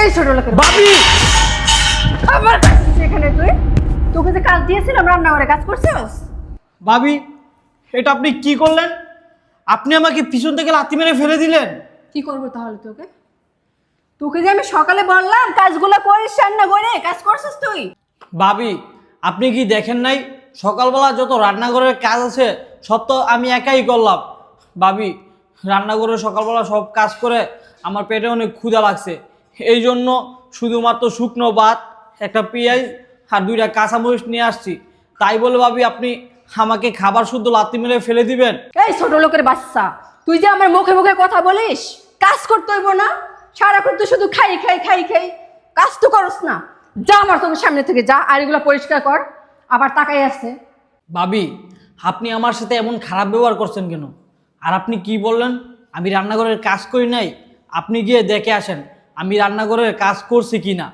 এই ছোট লোকের ভাবি আবার এখানে তুই তোকে যে কাজ দিয়েছিলাম রান্নাঘরে কাজ করছিস? ভাবি এটা আপনি কি করলেন? আপনি আমাকে পিছন থেকে লাথি মেরে ফেলে দিলেন। কি করবো তাহলে তোকে? তোকে যে আমি সকালে বললাম কাজগুলো করিস, রান্না করে কাজ করছিস তুই? ভাবি আপনি কি দেখেন নাই সকালবেলা যত রান্নাঘরের কাজ আছে সব তো আমি একাই করলাম। ভাবি রান্নাঘরে সকালবেলা সব কাজ করে আমার পেটে অনেক ক্ষুধা লাগছে, এই জন্য শুধুমাত্র শুকনো ভাত, একটা পেঁয়াজ আর 2টা কাঁচামরিচ নিয়ে আসছি। তাই বলে ভাবি আপনি আমাকে খাবার শুদ্ধ লাথি মেরে ফেলে দিবেন? এই ছোট লোকের বাচ্চা, তুই যে আমার মুখে মুখে কথা বলিস, কাজ করতে হইব না? সারাক্ষণ তুই শুধু খাই খাই খাই খাই, কাজ তো করস না। যা আমার তোর সামনে থেকে যা, আর এগুলো পরিষ্কার কর। আবার তাকাই আছে। ভাবি আপনি আমার সাথে এমন খারাপ ব্যবহার করছেন কেন? আর আপনি কি বললেন আমি রান্নাঘরের কাজ করি নাই? আপনি গিয়ে দেখে আসেন আমি রান্নাঘরের কাজ করছি কি না।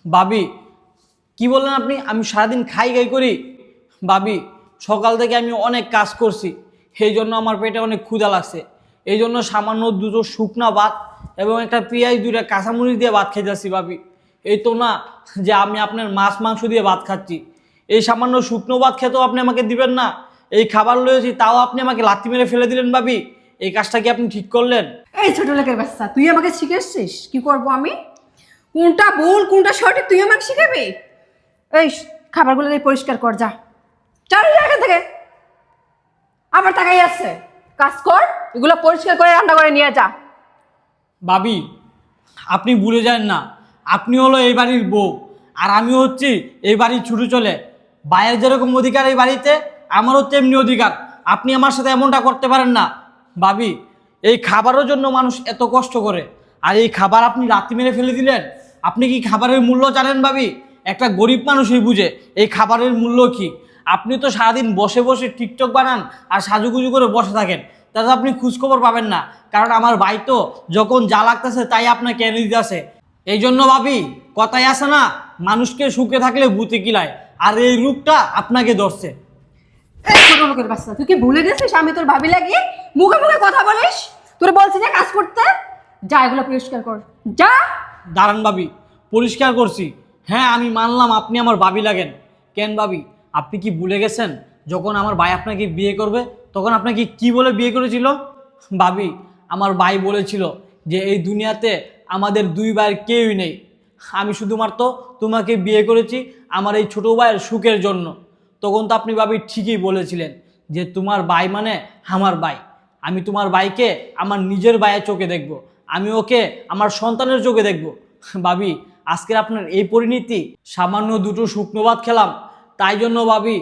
ভাবি কি বললেন আপনি আমি সারাদিন খাই খাই করি? ভাবি সকাল থেকে আমি অনেক কাজ করছি, সেই জন্য আমার পেটে অনেক ক্ষুধা লাগছে, এই জন্য সামান্য 2টো শুকনা ভাত এবং একটা পেঁয়াজ 2টা কাঁচামরিচ দিয়ে ভাত খেতেছি। ভাবি এই তো না যে আমি আপনার মাছ মাংস দিয়ে ভাত খাচ্ছি। এই সামান্য শুকনো ভাত খেতেও আপনি আমাকে দিবেন না? এই খাবার লয়েছি তাও আপনি আমাকে লাথি মেরে ফেলে দিলেন। ভাবি এই কাজটা কি আপনি ঠিক করলেন? এই ছোট লোকের বাচ্চা, তুই আমাকে শিখেছিস কি করব আমি? কোনটা ভুল কোনটা সঠিক তুই আমাকে শিখাবি? এই খাবারগুলো দিয়ে পরিষ্কার কর, যা চল এখান থেকে। আবার তাকাই আছে, কাজ কর, এগুলো পরিষ্কার করে রান্না করে নিয়ে যা। ভাবি আপনি ভুলে যান না আপনি হলো এই বাড়ির বউ, আর আমি হচ্ছি এই বাড়ির ছুটু চলে। বাইরের যেরকম অধিকার এই বাড়িতে, আমারও তেমনি অধিকার। আপনি আমার সাথে এমনটা করতে পারেন না। ভাবি এই খাবারের জন্য মানুষ এত কষ্ট করে, আর এই খাবার আপনি লাথি মেরে ফেলে দিলেন। আপনি কি খাবারের মূল্য জানেন? ভাবি একটা গরিব মানুষই বুঝে এই খাবারের মূল্য কি। আপনি তো সারাদিন বসে বসে টিকটক বানান আর সাজুগুজু করে বসে থাকেন, তাতে আপনি খোঁজখবর পাবেন না। কারণ আমার ভাই তো যখন যা লাগতেছে তাই আপনাকে এনে দিতেছে। এই জন্য ভাবি কথাই আছে না, মানুষকে সুখে থাকলে ভূতে কিলায়, আর এই রূপটা আপনাকে ধরছে। এই ছোট লোকের বাচ্চা, তুই কি ভুলে গেছিস আমি তোর ভাবি লাগি? মুখে মুখে কথা বলিস, তোর বলছি না কাজ করতে। যা এগুলো পরিষ্কার কর, যা। দাঁড়ান ভাবি পরিষ্কার করছি। হ্যাঁ আমি মানলাম আপনি আমার ভাবি লাগেন। কেন ভাবি আপনি কি ভুলে গেছেন যখন আমার ভাই আপনাকে বিয়ে করবে তখন আপনাকে কি বলে বিয়ে করেছিল? ভাবি আমার ভাই বলেছিল যে এই দুনিয়াতে আমাদের 2 ভাইয়ের কেউই নেই, আমি শুধুমাত্র তোমাকে বিয়ে করেছি আমার এই ছোটো ভাইয়ের সুখের জন্য। তখন তো আপনি ভাবি ঠিকই বলেছিলেন যে তোমার ভাই মানে আমার ভাই, আমি তোমার ভাইকে আমার নিজের ভাইয়ের চোখে দেখব, আমি ওকে আমার সন্তানের চোখে দেখব। ভাবি আজকের আপনার এই পরিণতি সামান্য 2টো শুকনো ভাত খেলাম তাই জন্য ভাবি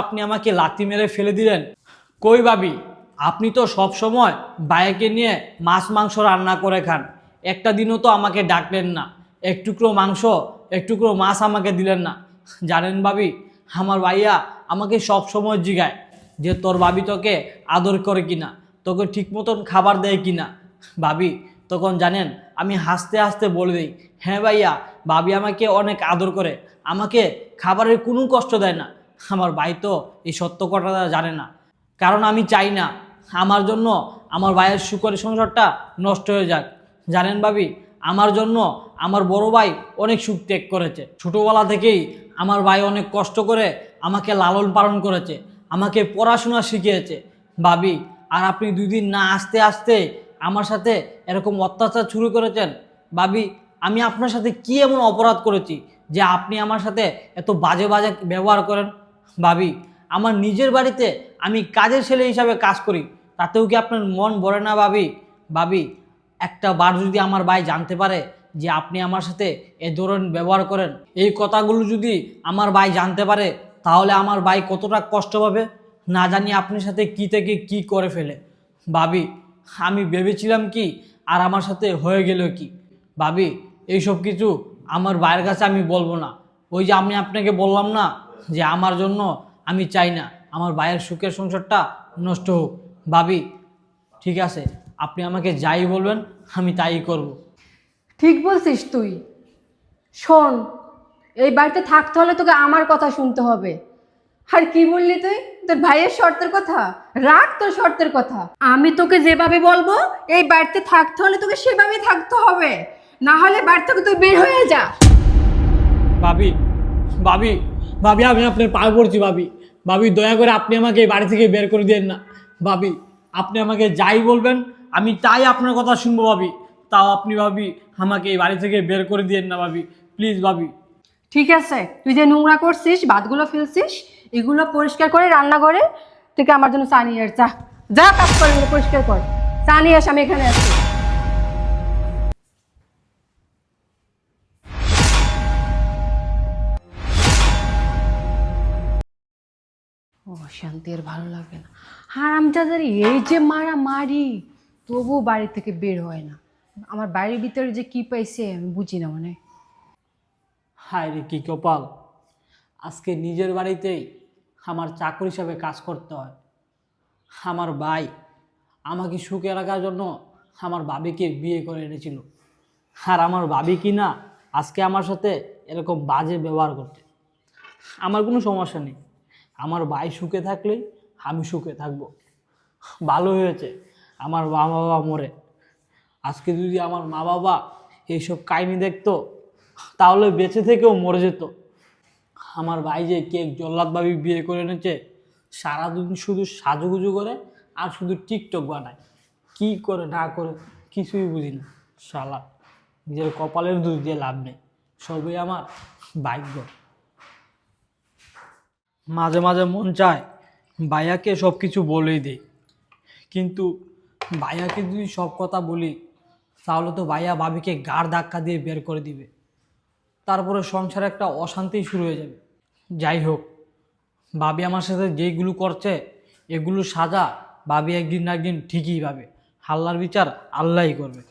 আপনি আমাকে লাথি মেরে ফেলে দিলেন। কই ভাবি আপনি তো সব সময় ভাইকে নিয়ে মাছ মাংস রান্না করে খান, একটা দিনও তো আমাকে ডাকলেন না, এক টুকরো মাংস এক টুকরো মাছ আমাকে দিলেন না। জানেন ভাবি আমার ভাইয়া আমাকে সব সময় জিগায় যে তোর ভাবি তোকে আদর করে কিনা, তোকে ঠিক মতন খাবার দেয় কিনা। ভাবি তখন জানেন আমি হাসতে হাসতে বলে দিই, হ্যাঁ ভাইয়া ভাবি আমাকে অনেক আদর করে, আমাকে খাবারের কোনো কষ্ট দেয় না। আমার ভাই তো এই সত্য কথাটা জানে না, কারণ আমি চাই না আমার জন্য আমার ভাইয়ের সুখের সংসারটা নষ্ট হয়ে যাক। জানেন ভাবি আমার জন্য আমার বড় ভাই অনেক সুখ ত্যাগ করেছে, ছোটোবেলা থেকেই আমার ভাই অনেক কষ্ট করে আমাকে লালন পালন করেছে, আমাকে পড়াশোনা শিখিয়েছে। ভাবি আর আপনি 2 দিন না আসতে আসতে আমার সাথে এরকম অত্যাচার শুরু করেছেন। ভাবি আমি আপনার সাথে কি এমন অপরাধ করেছি যে আপনি আমার সাথে এত বাজে বাজে ব্যবহার করেন? ভাবি আমার নিজের বাড়িতে আমি কাজের ছেলে হিসাবে কাজ করি, তাতেও কি আপনার মন ভরে না? ভাবি ভাবি একটা বার যদি আমার ভাই জানতে পারে যে আপনি আমার সাথে এ ধরনের ব্যবহার করেন, এই কথাগুলো যদি আমার ভাই জানতে পারে তাহলে আমার ভাই কতটা কষ্ট পাবে না জানি আপনার সাথে কি থেকে কি করে ফেলে। ভাবি আমি ভেবেছিলাম কি আর আমার সাথে হয়ে গেল কি। ভাবি এইসব কিছু আমার ভাইয়ের কাছে আমি বলবো না। ওই যে আমি আপনাকে বললাম না যে আমার জন্য আমি চাই না আমার ভাইয়ের সুখের সংসারটা নষ্ট হোক। ভাবি ঠিক আছে আপনি আমাকে যাই বলবেন আমি তাই করব। ঠিক বলছিস তুই। শোন, এই বাড়িতে থাকতে হলে তোকে আমার কথা শুনতে হবে। আর কি বললি তুই তোর ভাইয়ের শর্তের কথা? রাখ তোর শর্তের কথা, আমি তোকে যেভাবে বলবো এই বাড়িতে থাকতে হলে তোকে সেভাবেই থাকতে হবে, না হলে বাড়ি থেকে তুই বের হয়ে যা। ভাবি ভাবি ভাবি আমি আপনার পায়ে পড়ছি ভাবি। ভাবি দয়া করে আপনি আমাকে এই বাড়ি থেকে বের করে দেন না ভাবি। আপনি আমাকে যাই বলবেন আমি তাই আপনার কথা শুনবো ভাবি। তাও আপনি ভাবি আমাকে এই বাড়ি থেকে বের করে দিয়েন না ভাবি, প্লিজ ভাবি। ঠিক আছে, তুই যে নোংরা করছিস, ভাতগুলো ফেলছিস, এগুলো পরিষ্কার করে রান্নাঘরে থেকে আমার জন্য চা নিয়ে আস। যা যা, কাজ করে এগুলো পরিষ্কার কর, চা নিয়ে আস, আমি এখানে আছি। ও শান্তি, আর ভালো লাগে না। হারামজাদার এই যে মারা মারি, তবু বাড়ি থেকে বের হয় না। আমার বাড়ির ভিতরে যে কি পাইছে আমি বুঝি না। মানে হায় রে কি কপাল, আজকে নিজের বাড়িতেই আমার চাকর হিসাবে কাজ করতে হয়। আমার ভাই আমাকে সুখে রাখার জন্য আমার ভাবিকে বিয়ে করে এনেছিল, আর আমার ভাবি কি না আজকে আমার সাথে এরকম বাজে ব্যবহার করতে। আমার কোনো সমস্যা নেই, আমার ভাই সুখে থাকলেই আমি সুখে থাকবো। ভালো হয়েছে আমার মা বাবা মরে। আজকে যদি আমার মা বাবা এইসব কাহিনী দেখতো তাহলে বেঁচে থেকেও মরে যেত। আমার ভাই যে কেক জল্লাদভাবে বিয়ে করে এনেছে, সারাদিন শুধু সাজুগুজু করে আর শুধু টিকটক বানায়, কি করে না করে কিছুই বুঝি না। শালা নিজের কপালের দুধ দিয়ে লাভ নেই, সবই আমার ভাগ্য। মাঝে মাঝে মন চায় ভাইয়াকে সব কিছু বলেই দেই, কিন্তু ভাইয়াকে যদি সব কথা বলি তাহলে তো ভাইয়া ভাবিকে গাড় ধাক্কা দিয়ে বের করে দিবে, তারপরে সংসারে একটা অশান্তি শুরু হয়ে যাবে। যাই হোক, ভাবি আমার সাথে যেইগুলো করছে এগুলো সাজা ভাবি একদিন না একদিন ঠিকই পাবে। আল্লাহর বিচার আল্লাহই করবে।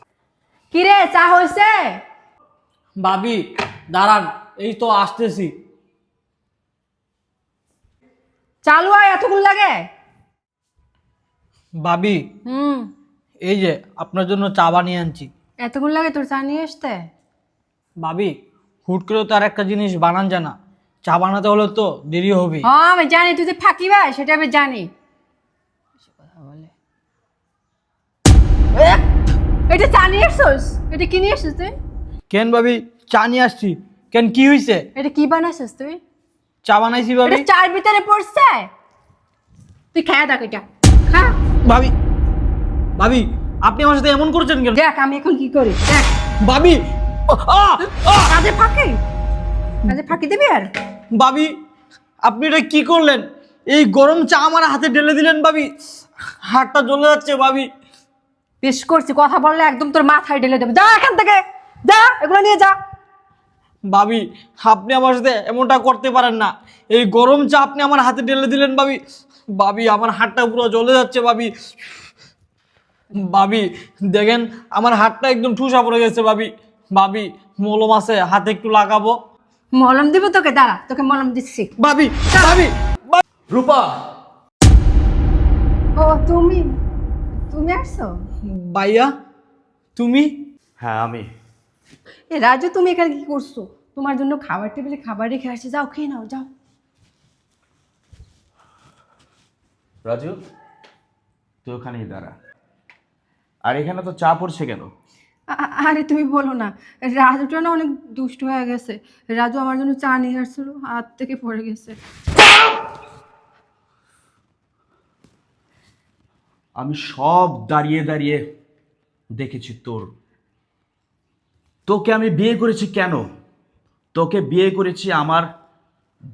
কি রে, চা হয়েছে? ভাবি দাঁড়ান, এই তো আসতেছি। চালু হয় এতক্ষণ লাগে? ভাবি হুম, এই যে আপনার জন্য চা বানিয়ে আনছি। এতক্ষণ লাগে তোর চা নিয়ে আসতে? ভাবি হুট করে তো আর একটা জিনিস বানান জানা, চা বানাতে হলে তো দেরি হবে। হ্যাঁ আমি জানি তুই যে ফাঁকি ভাই, সেটা আমি জানি। কথা বলে এটা চা নিয়ে আসছিস? এটা কি নিয়ে আসছিস তুই? কেন ভাবি চা নিয়ে আসছি, কেন কি হয়েছে? এটা কি বানাইছিস তুই? চা বানাইছি ভাবি। এটা চার ভিতরে পড়ছে, তুই খায়া দেখ এটা, খা। ভাবি ভাবি আপনি আমার সাথে এমন করছেন কেন? দেখ আমি এখন কি করি, দেখ। ভাবি কাজে ফাঁকি, কাজে ফাঁকি দিবি আর? ভাবি আপনি এটা কি করলেন? এই গরম চা আমার হাতে ঢেলে দিলেন ভাবি, হাতটা জ্বলে যাচ্ছে ভাবি। বেশ করছি, কথা বললে একদম তোর মাথায় ঢেলে দেবে। যা এখান থেকে, যা, এগুলো নিয়ে যা। ভাবি আপনি আমার সাথে এমনটা করতে পারেন না, এই গরম চা আপনি আমার হাতে ঢেলে দিলেন ভাবি। ভাবি আমার হাতটা পুরো জ্বলে যাচ্ছে ভাবি। ভাবি দেখেন আমার হাতটা একদম ঠুসা পড়ে গেছে ভাবি। ভাবি মলম আছে হাতে একটু লাগাবো? মলম দিব তোকে, দাঁড়া, তোকে মলম দিচ্ছি। ভাবি ভাবি রূপা, ও তুমি, তুমি আসছো? ভাইয়া তুমি? হ্যাঁ আমি। এ রাজু, তুমি এখানে কি করছো? তোমার জন্য খাবার টেবিলে খাবার রেখে আসছে, যাও খেয়ে নাও, যাও। রাজু, তুই ওখানেই দাঁড়া। আর এখানে তো চা পড়ছে কেন? আরে তুমি বলো না, রাজুটা না অনেক দুষ্ট হয়ে গেছে। রাজু আমার জন্য চা নিয়ে আসছিল, হাত থেকে পড়ে গেছে। আমি সব দাঁড়িয়ে দাঁড়িয়ে দেখেছি তোকে আমি বিয়ে করেছি কেন? তোকে বিয়ে করেছি আমার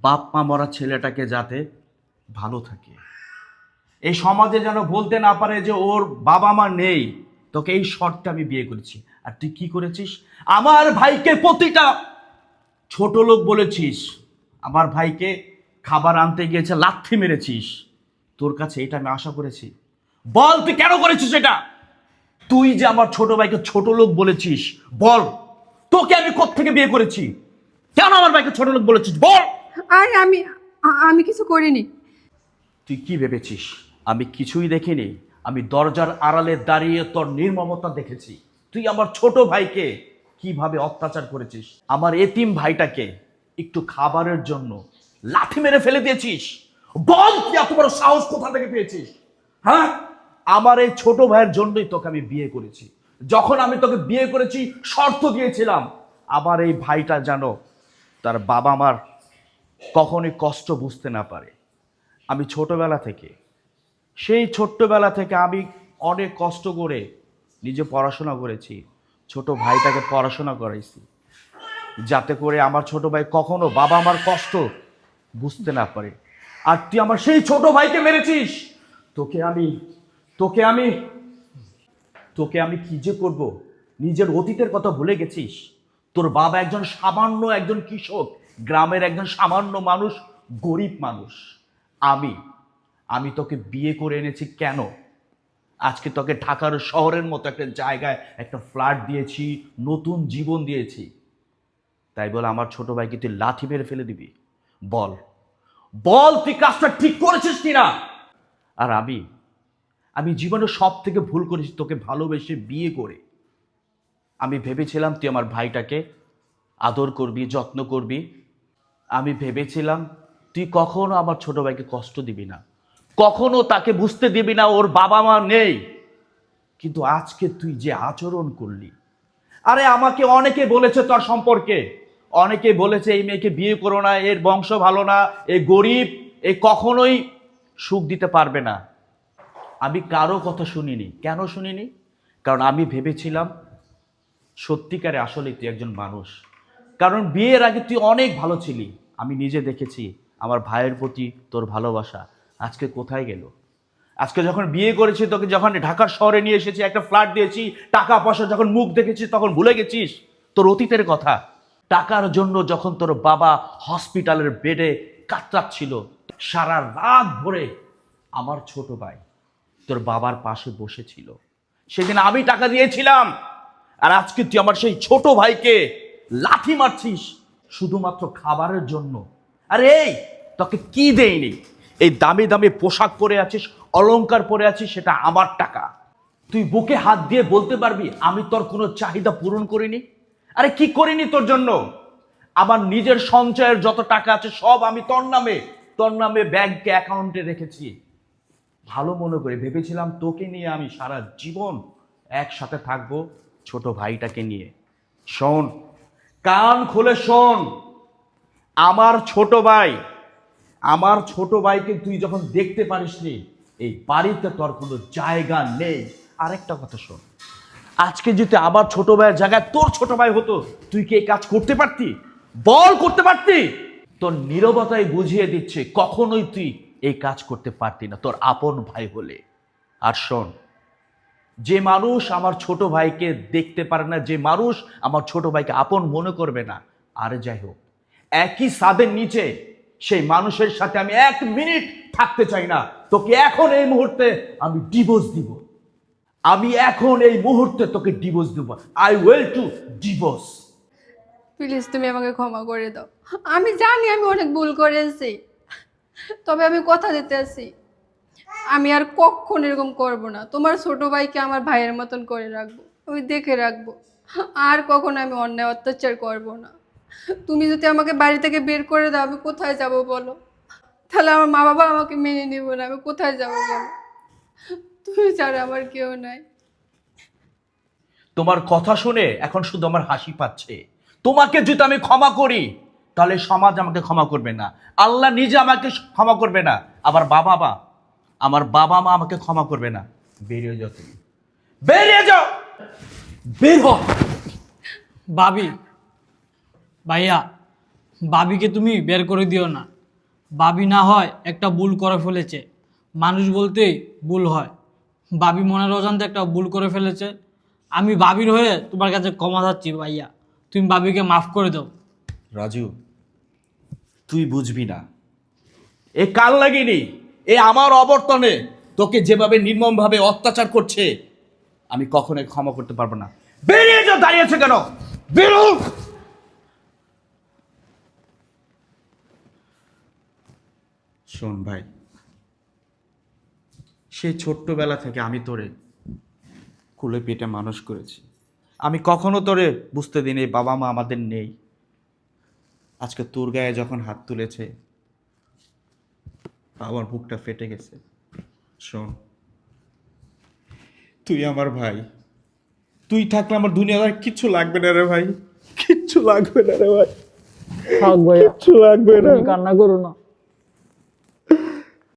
বাপ মা মরা ছেলেটাকে যাতে ভালো থাকে, এই সমাজে যেন বলতে না পারে যে ওর বাবা মা নেই। তোকে এই শর্তে আমি বিয়ে করেছি। আর তুই কি করেছিস? আমার ভাইকে প্রতিটা ছোট লোক বলেছিস, আমার ভাইকে খাবার আনতে গিয়েছে লাথি মেরেছিস। তোর কাছে এটা আমি আশা করেছি? বল তুই কেন করেছিস এটা? তুই যে আমার ছোট ভাইকে ছোট লোক বলেছিস, বল তোকে আমি কোত্থেকে বিয়ে করেছি? কেন আমার ভাইকে ছোট লোক বলেছিস বল? আরে আমি কিছু করিনি। তুই কি ভেবেছিস আমি কিছুই দেখিনি? আমি দরজার আড়ালে দাঁড়িয়ে তোর নির্মমতা দেখেছি। তুই আমার ছোট ভাইকে কিভাবে অত্যাচার করেছিস। আমার এতিম ভাইটাকে একটু খাবারের জন্য লাঠি মেরে ফেলে দিয়েছিস। বল তুই এত বড় সাহস কোথা থেকে পেয়েছিস? হ্যাঁ, আমার এই ছোট ভাইয়ের জন্যই তোকে আমি বিয়ে করেছি। যখন আমি তোকে বিয়ে করেছি শর্ত দিয়েছিলাম আমার এই ভাইটা যেন তার বাবা মার কখনোই কষ্ট বুঝতে না পারে। আমি সেই ছোট্টবেলা থেকে আমি অনেক কষ্ট করে নিজে পড়াশোনা করেছি, ছোট ভাইটাকে পড়াশোনা করাইছি, যাতে করে আমার ছোট ভাই কখনো বাবা মার কষ্ট বুঝতে না পারে। আর তুই আমার সেই ছোট ভাইকে মেরেছিস। তোকে আমি তোকে আমি তোকে আমি কি যে করব? নিজের অতীতের কথা ভুলে গেছিস? তোর বাবা একজন কৃষক, গ্রামের একজন সামান্য মানুষ, গরিব মানুষ। আমি আমি তোকে বিয়ে করে এনেছি কেন? আজকে তোকে ঢাকার শহরের মতো একটা জায়গায় একটা ফ্ল্যাট দিয়েছি, নতুন জীবন দিয়েছি, তাই বলে আমার ছোট ভাইকে তুই লাথি মেরে ফেলে দিবি? বল বল তুই কাজটা ঠিক করেছিস কিনা? আর আমি জীবনে সব থেকে ভুল করেছি তোকে ভালোবেসে বিয়ে করে। আমি ভেবেছিলাম তুই আমার ভাইটাকে আদর করবি, যত্ন করবি। আমি ভেবেছিলাম তুই কখনো আমার ছোট ভাইকে কষ্ট দিবি না, কখনো তাকে বুঝতে দিবি না ওর বাবা মা নেই। কিন্তু আজকে তুই যে আচরণ করলি, আরে আমাকে অনেকে বলেছে তোর সম্পর্কে, অনেকে বলেছে এই মেয়েকে বিয়ে করো না, এর বংশ ভালো না, এ গরিব, এ কখনোই সুখ দিতে পারবে না। আমি কারো কথা শুনিনি। কেন শুনিনি? কারণ আমি ভেবেছিলাম সত্যিকারে আসলে তুই একজন মানুষ। কারণ বিয়ের আগে তুই অনেক ভালো ছিলি, আমি নিজে দেখেছি আমার ভাইয়ের প্রতি তোর ভালোবাসা আজকে কোথায় গেল? আজকে যখন বিয়ে করেছি, তোকে যখন ঢাকার শহরে নিয়ে এসেছি, একটা ফ্ল্যাট দিয়েছি, টাকা পয়সা যখন মুখ দেখেছিস তখন ভুলে গেছিস তোর অতীতের কথা। টাকার জন্য যখন তোর বাবা হসপিটালের বেডে কাতরাচ্ছিল, সারা রাত ভরে আমার ছোট ভাই তোর বাবার পাশে বসেছিল, সেদিন আমি টাকা দিয়েছিলাম। আর আজকে তুই আমার সেই ছোট ভাইকে লাথি মারছিস শুধুমাত্র খাবারের জন্য। আরে এই তোকে কি দেয়নি? এই দামি দামি পোশাক পরে আছিস, অলংকার পরে আছিস, সেটা আমার টাকা। তুই বুকে হাত দিয়ে বলতে পারবি আমি তোর কোনো চাহিদা পূরণ করিনি? আরে কি করিনি তোর জন্য? আমার নিজের সঞ্চয়ের যত টাকা আছে সব আমি তোর নামে ব্যাংকে অ্যাকাউন্টে রেখেছি। ভালো মনে করে ভেবেছিলাম তোকে নিয়ে আমি সারা জীবন একসাথে থাকবো, ছোট ভাইটাকে নিয়ে। শোন, কান খুলে শোন, আমার ছোট ভাইকে তুই যখন দেখতে পারিসনি, এই বাড়িতে তোর কোনো জায়গা নেই। আরেকটা কথা শোন, আজকে যদি আবার ছোট ভাইয়ের জায়গায় তোর ছোট ভাই হতো, তুই কি এই কাজ করতে পারতি? বল, করতে পারতি? তোর নীরবতাই বুঝিয়ে দিচ্ছে কখনোই তুই এই কাজ করতে পারতি না তোর আপন ভাই হলে। আর শোন, যে মানুষ আমার ছোট ভাইকে দেখতে পারে না, যে মানুষ আমার ছোট ভাইকে আপন মনে করবে না, আরে যাই হোক, একই ছাদের নিচে সেই মানুষের সাথে আমি 1 মিনিট থাকতে চাই না। তোকে এখন এই মুহূর্তে আমি ডিভোর্স দিব। I will two divorce. Please তুমি আমাকে ক্ষমা করে দাও। আমি জানি আমি অনেক ভুল করেছি, তবে আমি কথা দিতে আছি আমি আর কখনো এরকম করব না। তোমার ছোট ভাইকে আমার ভাইয়ের মতন করে রাখবো, আমি দেখে রাখবো। আর কখনো আমি অন্যায় অত্যাচার করব না। তুমি যদি আমাকে বাড়ি থেকে বের করে দাও, আমি কোথায় যাব বলো? তাহলে আমার মা বাবা আমাকে মেনে নিব না, আমি কোথায় যাব বলো? তুমি ছাড়া আমার কেউ নাই। তোমার কথা শুনে এখন শুধু আমার হাসি পাচ্ছে। তোমাকে যদি আমি ক্ষমা করি, তাহলে সমাজ আমাকে ক্ষমা করবে না, আল্লাহ নিজে আমাকে ক্ষমা করবে না, আমার বাবা মা আমাকে ক্ষমা করবে না। বেরিয়ে যাও তুমি, বেরিয়ে যাও, বের হ। ভাবি, ভাইয়া, ভাবিকে তুমি বের করে দিও না। ভাবি না হয় একটা ভুল করে ফেলেছে, মানুষ বলতেই ভুল হয়। ভাবি মনের অজান্তে একটা ভুল করে ফেলেছে। আমি ভাবির হয়ে তোমার কাছে ক্ষমা চাচ্ছি ভাইয়া, তুমি ভাবিকে মাফ করে দাও। রাজু, তুই বুঝবি না, এ কাল লাগেনি, এ আমার অবর্তনে তোকে যেভাবে নির্মমভাবে অত্যাচার করছে, আমি কখনোই ক্ষমা করতে পারবো না। বেরিয়ে যাও, দাঁড়িয়েছে কেন? বেরো। শোন ভাই, সেই ছোট্টবেলা থেকে আমি তোরে কুলে পেটে মানুষ করেছি। আমি কখনো তোরে বুঝতে দিইনি বাবা মা আমাদের নেই। আজকে তোর গায়ে যখন হাত তুলেছে, আমার বুকটা ফেটে গেছে। শোন, তুই আমার ভাই, তুই থাকলে আমার দুনিয়ার কিচ্ছু লাগবে না রে ভাই, কিচ্ছু লাগবে না রে ভাই, থাক ভাইয়া, কিচ্ছু লাগবে না। তুমি কান্না করো না।